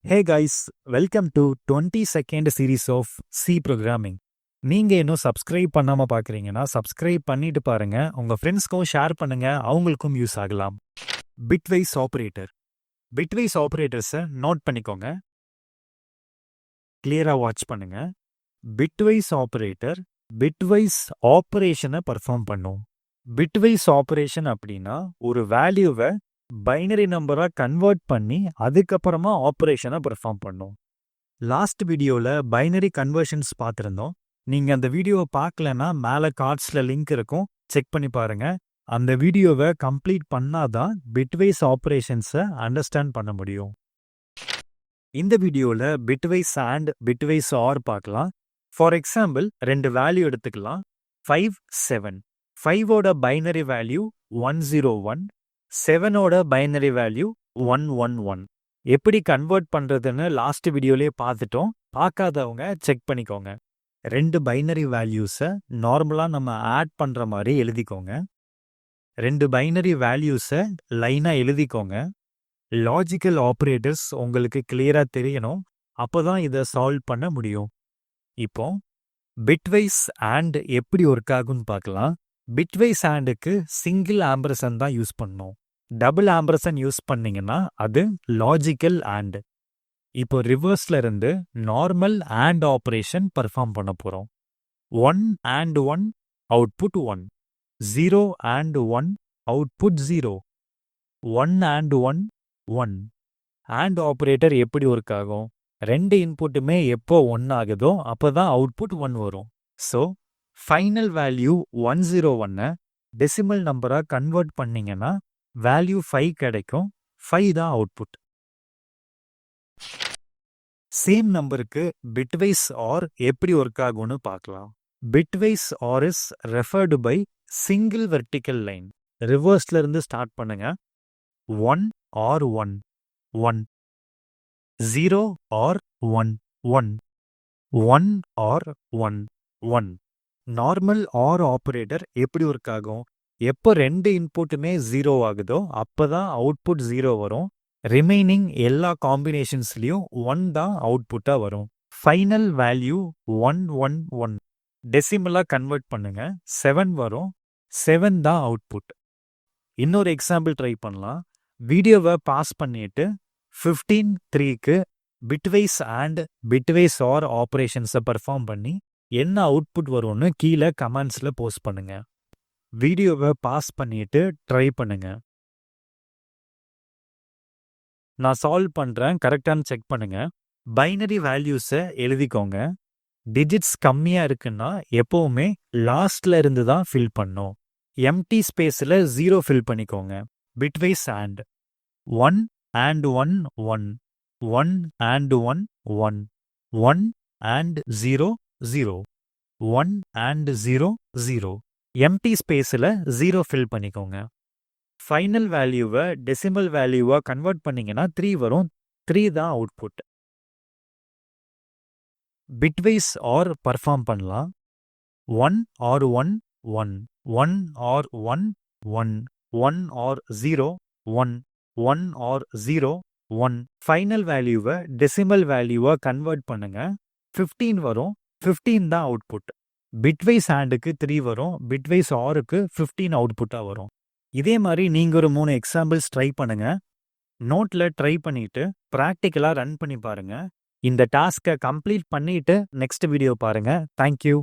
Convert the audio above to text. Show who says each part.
Speaker 1: Hey guys, welcome to 22nd series of C programming. நீங்க இன்னும் subscribe பண்ணாம பார்க்குறீங்கன்னா சப்ஸ்கிரைப் பண்ணிட்டு பாருங்க. உங்க ஃப்ரெண்ட்ஸ்க்கும் ஷேர் பண்ணுங்க, அவங்களுக்கும் யூஸ் ஆகலாம். Bitwise operator. பிட்வைஸ் ஆப்ரேட்டர்ஸை நோட் பண்ணிக்கோங்க, கிளியரா வாட்ச் பண்ணுங்க. பிட்வைஸ் ஆப்ரேட்டர் பிட்வைஸ் ஆப்ரேஷனை பர்ஃபார்ம் பண்ணும். பிட்வைஸ் ஆப்ரேஷன் அப்படின்னா ஒரு வேல்யூவை பைனரி நம்பரா கன்வெர்ட் பண்ணி அதுக்கப்புறமா ஆப்ரேஷனை பெர்ஃபார்ம் பண்ணும். லாஸ்ட் வீடியோவில் பைனரி கன்வர்ஷன்ஸ் பார்த்துருந்தோம். நீங்கள் அந்த வீடியோவை பார்க்கலன்னா மேலே கார்ட்ஸில் லிங்க் இருக்கும், செக் பண்ணி பாருங்க. அந்த வீடியோவை கம்ப்ளீட் பண்ணாதான் பிட்வைஸ் ஆப்ரேஷன்ஸை அண்டர்ஸ்டாண்ட் பண்ண முடியும். இந்த வீடியோவில் பிட்வைஸ் அண்ட் பிட்வைஸ் ஆர் பார்க்கலாம். ஃபார் எக்ஸாம்பிள் 2 வேல்யூ எடுத்துக்கலாம். 5, 7. 5ஓட பைனரி வேல்யூ 101, 7ஓட பைனரி வேல்யூ 111. எப்படி கன்வெர்ட் பண்ணுறதுன்னு லாஸ்ட் வீடியோலேயே பார்த்துட்டோம். பார்க்காதவங்க செக் பண்ணிக்கோங்க. 2 பைனரி வேல்யூஸை நார்மலாக நம்ம ஆட் பண்ணுற மாதிரி எழுதிக்கோங்க. 2 பைனரி வேல்யூஸை லைனாக எழுதிக்கோங்க. லாஜிக்கல் ஆப்ரேட்டர்ஸ் உங்களுக்கு கிளியராக தெரியணும், அப்போ தான் இதை சால்வ் பண்ண முடியும். இப்போ பிட்வைஸ் அண்ட் எப்படி ஒர்க் ஆகுன்னு பார்க்கலாம். பிட்வைஸ் ஆண்டுக்கு சிங்கிள் ஆம்பர்சன் தான் யூஸ் பண்ணணும். டபுள் ஆம்பர்சன் யூஸ் பண்ணீங்கன்னா அது லாஜிக்கல் ஆண்ட். இப்போ ரிவர்ஸ்ல இருந்து நார்மல் ஆண்ட் ஆப்ரேஷன் பர்ஃபார்ம் பண்ண போறோம். 1 and 1 output 1, 0 and 1 output 0, 1 and 1 1. And operator எப்படி ஒர்க் ஆகும்? 2 இன்புட்டுமே எப்போ 1 ஆகுதோ அப்போதான் அவுட்புட் 1 வரும். ஸோ ஃபைனல் வேல்யூ 101 டெசிமல் நம்பரா கன்வெர்ட் பண்ணீங்கன்னா வேல்யூ 5 கிடைக்கும். 5 தான் அவுட்புட். சேம் நம்பருக்கு பிட்வைஸ் ஆர் எப்படி ஒர்க் ஆகும்னு பார்க்கலாம். Bitwise or is referred by single vertical line. ரிவர்ஸ்ல இருந்து ஸ்டார்ட் பண்ணுங்க. 1 or 1 1, 0 or 1 1, 1 or 1 1. Normal or operator எப்படி ஒர்க் ஆகும்? எப்போ 2 இன்புட்டுமே 0 ஆகுதோ அப்போதான் அவுட்புட் 0 வரும். ரிமைனிங் எல்லா காம்பினேஷன்ஸ்லையும் 1 தான் அவுட்புட்டாக வரும். Final value 111. டெசிமலாக கன்வெர்ட் பண்ணுங்க, 7 வரும். 7 தான் அவுட்புட். இன்னொரு எக்ஸாம்பிள் ட்ரை பண்ணலாம். வீடியோவை பாஸ் பண்ணிட்டு 15:3க்கு பிட்வைஸ் அண்ட் பிட்வைஸ் ஆர் ஆப்ரேஷன்ஸை பர்ஃபார்ம் பண்ணி என்ன அவுட்புட் வரும்னு கீழே கமெண்ட்ஸில் போஸ்ட் பண்ணுங்க. வீடியோவை பாஸ் பண்ணிட்டு ட்ரை பண்ணுங்க. நான் சால்வ் பண்ணுறேன், கரெக்டானு செக் பண்ணுங்க. பைனரி வேல்யூஸை எழுதிக்கோங்க. டிஜிட்ஸ் கம்மியாக இருக்குன்னா எப்போவுமே லாஸ்ட்ல இருந்து தான் ஃபில் பண்ணும். எம்டி ஸ்பேஸில் 0 ஃபில் பண்ணிக்கோங்க. Bitwise and 1 and 1 1, 1 and 1 1, 1 and 0 0, 1 and 0 0. Empty ஸ்பேஸில் 0 ஃபில் பண்ணிக்கோங்க. ஃபைனல் வேல்யூவை டெசிமல் வேல்யூவாக கன்வெர்ட் பண்ணிங்கன்னா 3 வரும். 3 தான் அவுட்புட். பிட்வைஸ் ஆர் பர்ஃபார்ம் பண்ணலாம். 1 or 1 1, 1 or 1 1, 1 or 0 1, 1 or 0 1. Final வேல்யூவை டெசிமல் வேல்யூவாக கன்வெர்ட் பண்ணுங்க. 15 வரும். 15 தான் அவுட்புட். பிட்வைஸ் ஆண்டுக்கு 3 வரும். பிட்வைஸ் ஆருக்கு 15 அவுட்புட்டாக வரும். இதே மாதிரி நீங்கள் ஒரு 3 எக்ஸாம்பிள்ஸ் ட்ரை பண்ணுங்க. நோட்டில் ட்ரை பண்ணிட்டு ப்ராக்டிக்கலாக ரன் பண்ணி பாருங்க. இந்த டாஸ்கை கம்ப்ளீட் பண்ணிட்டு நெக்ஸ்ட் வீடியோ பாருங்க. தேங்க்யூ.